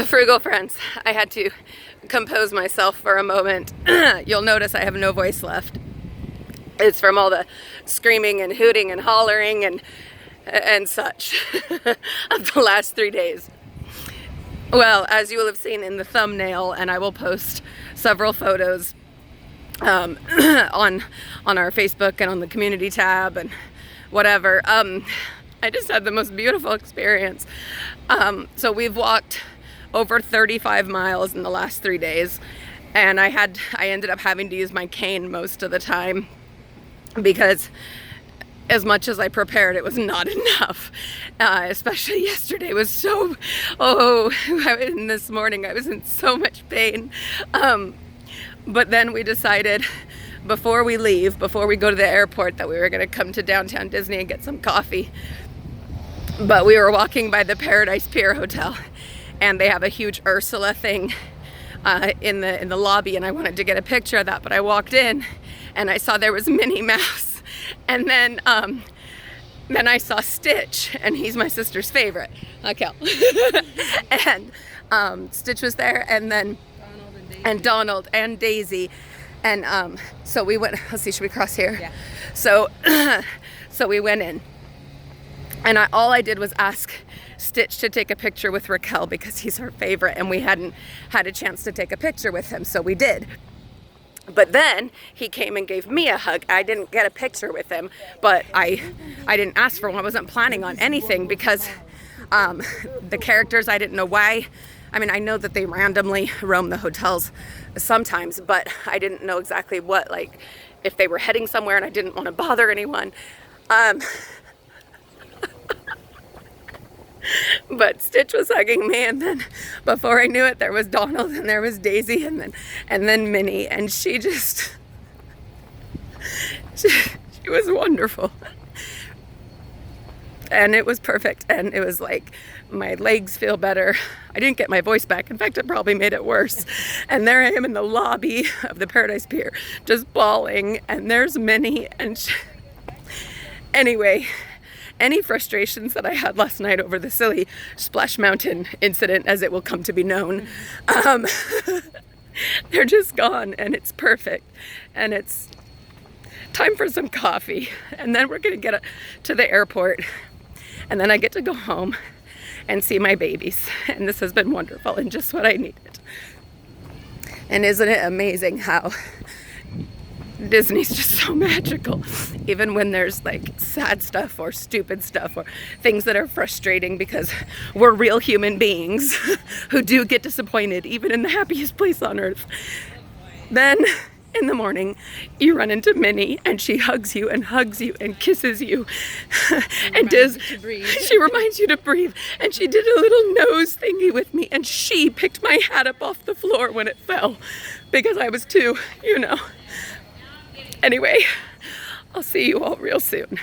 Frugal friends, I had to compose myself for a moment. You'll notice I have no voice left. It's from all the screaming and hooting and hollering and such of the last 3 days. Well, as you will have seen in the thumbnail, and I will post several photos on our Facebook and on the community tab and whatever. I just had the most beautiful experience. So we've walked over 35 miles in the last 3 days, and I ended up having to use my cane most of the time because as much as I prepared, it was not enough. Especially yesterday was so, and this morning I was in so much pain. But then we decided before we go to the airport, that we were going to come to downtown Disney and get some coffee. But we were walking by the Paradise Pier Hotel, and they have a huge Ursula thing in the lobby, and I wanted to get a picture of that. But I walked in, and I saw there was Minnie Mouse, and then I saw Stitch, and he's my sister's favorite. Okay, and Stitch was there, and then Donald and Daisy, and so we went. Let's see, should we cross here? Yeah. So we went in. And all I did was ask Stitch to take a picture with Raquel because he's her favorite, and we hadn't had a chance to take a picture with him, so we did. But then he came and gave me a hug. I didn't get a picture with him, but I didn't ask for one. I wasn't planning on anything because the characters, I didn't know why. I mean, I know that they randomly roam the hotels sometimes, but I didn't know exactly what, like, if they were heading somewhere, and I didn't want to bother anyone. But Stitch was hugging me, and then before I knew it, there was Donald, and there was Daisy, and then Minnie, and she was wonderful. And it was perfect, and it was like, my legs feel better. I didn't get my voice back. In fact, it probably made it worse. And there I am in the lobby of the Paradise Pier, just bawling, and there's Minnie, and anyway, any frustrations that I had last night over the silly Splash Mountain incident, as it will come to be known, they're just gone, and it's perfect. And it's time for some coffee, and then we're gonna get to the airport, and then I get to go home and see my babies. And this has been wonderful and just what I needed. And isn't it amazing how Disney's just so magical, even when there's like sad stuff or stupid stuff or things that are frustrating, because we're real human beings who do get disappointed even in the happiest place on earth. Then in the morning you run into Minnie, and she hugs you and kisses you and she reminds you to breathe, and she did a little nose thingy with me, and she picked my hat up off the floor when it fell because I was too, Anyway, I'll see you all real soon.